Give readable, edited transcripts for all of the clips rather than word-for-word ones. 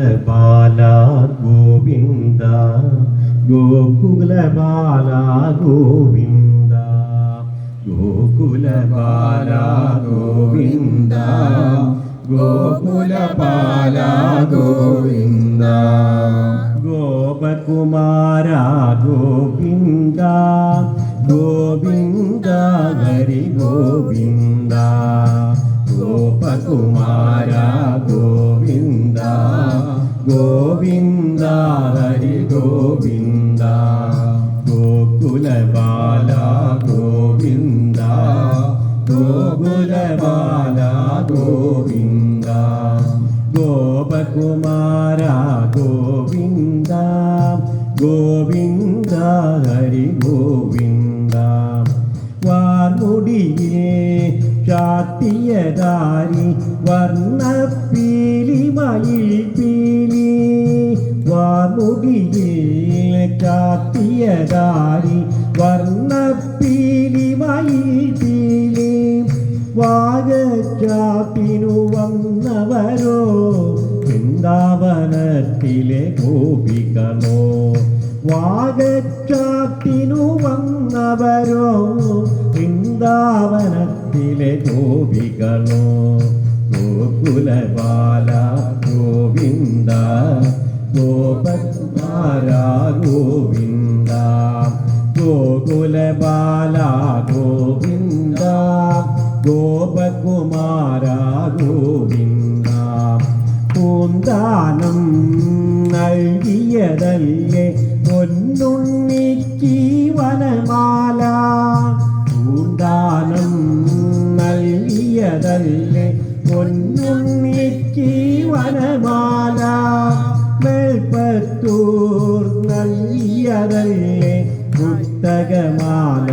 ഗോകുലബാല ഗോവിന്ദ ഗോകുലബാല ഗോവിന്ദ ഗോകുലബാല ഗോവിന്ദ ഗോകുലബാല ഗോവിന്ദ ഗോപകുമാര ഗോവിന്ദ ഗോവിന്ദ ഹരി ഗോവിന്ദ ഗോപകുമാര ഗോവിന്ദ ഗോവിന്ദ ഹരി ഗോവിന്ദ ഗോകുലബാല ഗോവിന്ദ ഗോകുലബാല ഗോവിന്ദ ഗോപകുമാര ഗോവിന്ദ ഗോവിന്ദ ഹരി ഗോവിന്ദ വാർമുടിയെ ചാത്തിയതാരി വർണ്ണപ്പീലിമയിൽ പീലി വാർമുടിയിൽ ചാത്തിയതാരി വർണ്ണപ്പീലിമയിൽ പീലി വാഗച്ചാത്തിനു വന്നവരോ വൃന്ദാവനത്തിലെ ഗോപികളോ വാഗച്ചാത്തിനു വന്നവരോ വൃന്ദാവനത്തിലെ ഗോപികളോ ഗോകുലബാല ഗോവിന്ദ ഗോപകുമാര ഗോവിന്ദ ഗോകുലബാല ഗോവിന്ദ ഗോപകുമാര ഗോവിന്ദ പൂന്താനം നൽകിയതല്ലേ പൊന്നുണ്ണിക്ക് വനമാല പൂന്താനം നൽകിയതല്ലേ പൊന്നുണ്ണിക്ക് വനമാല മേൽപ്പത്തൂർ നൽകിയതല്ലേ പുസ്തകമാല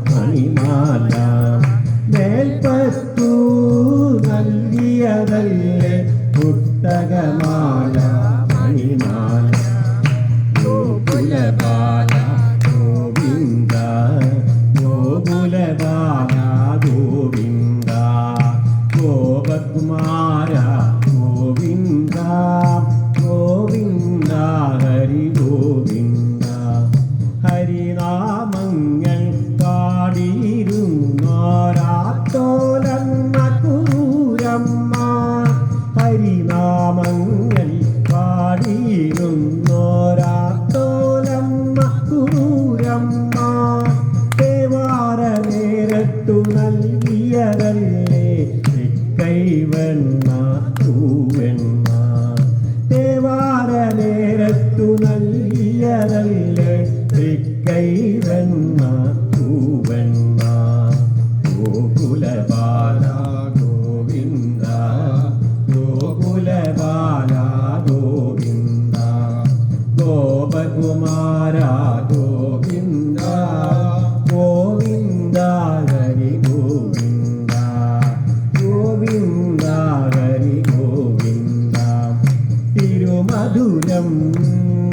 മണിമാല മേൽപ്പത്തൂർ നൽകിയതല്ലേ പുസ്തകമാല മണിമാല ഗോകുലബാല ഗോവിന്ദ ഗോകുലബാല ഗോവിന്ദ ഗോപകുമാര ഗോവിന്ദ ഗോവിന്ദ ഹരി ഗോവിന്ദ ഹരിനാമങ്ങൾ പാടിയിരുന്നോരാത്തോലമ്മ കുരൂരമ്മ ഹരിനാമങ്ങൾ പാടിയിരുന്നോരാത്തോലമ്മ കുരൂരമ്മ ദേവാര നേരത്തു നൽകിയതല്ലേ കൈവെണ്ണ തൂവെണ്ണ ദേവാര നേരത്തു നൽകിയതല്ലേ കൈവെണ്ണ തൂവെണ്ണ ഗോകുലബാല ഗോവിന്ദ ഗോകുലബാല ഗോവിന്ദ ഗോപകുമാര ഗോവിന്ദ ഗോവിന്ദ ഹരി ഗോവിന്ദ ഗോവിന്ദ ഹരി ഗോവിന്ദ തിരുമധുരം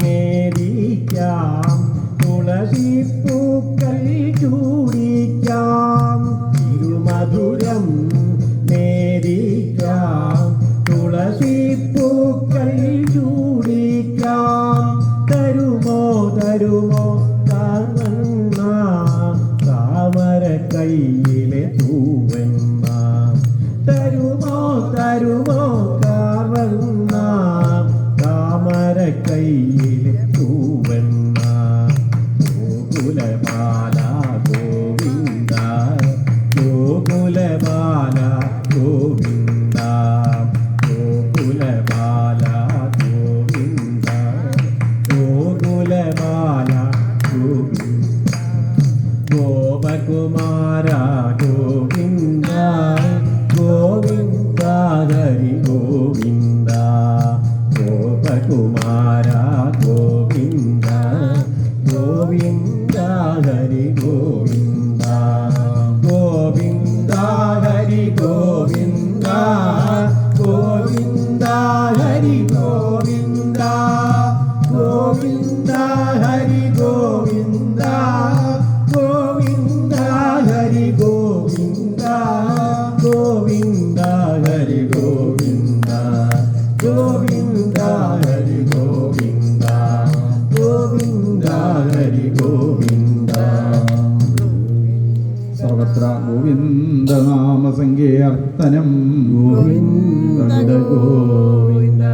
നേദിക്കാം തുളസിപ്പൂക്കൾ ചൂടിക്കാം തിരുമധുരം നേദിക്കാം തുളസിപ്പൂക്കൾ ചൂടിക്കാം തരുമോ തരുമോ കാർവണ്ണ താമര കയ്യിലെ തൂവെണ്ണ തരുമോ തരുമോ കാർവണ്ണ താമര കയ്യിലെ തൂവെണ്ണ ഗോകുലബാല ഗോവിന്ദ ഗോകുലബാല ഗോവിന്ദ ഗോകുലബാല ഗോവിന്ദ ഗോകുലബാല ഗോവിന്ദ ഗോപകുമാര ഗോവിന്ദ ഗോവിന്ദ ഹരി ഗോവിന്ദ ഗോപകുമാര ഗോവിന്ദ ഗോവിന്ദ ഹരി ഗോവിന്ദ ഗോവിന്ദ ഹരി ഗോവിന്ദ ഗോവിന്ദ ഹരി ഗോവിന്ദ ഗോവിന്ദ ഹരി ഗോവിന്ദ ഗോവിന്ദ ഹരി ഗോവിന്ദ ഗോവിന്ദ ഹരി ഗോവിന്ദ ഗോവിന്ദ ഗോവിന്ദനാമ സങ്കീർത്തനം ഗോവിന്ദ ഗോവിന്ദ.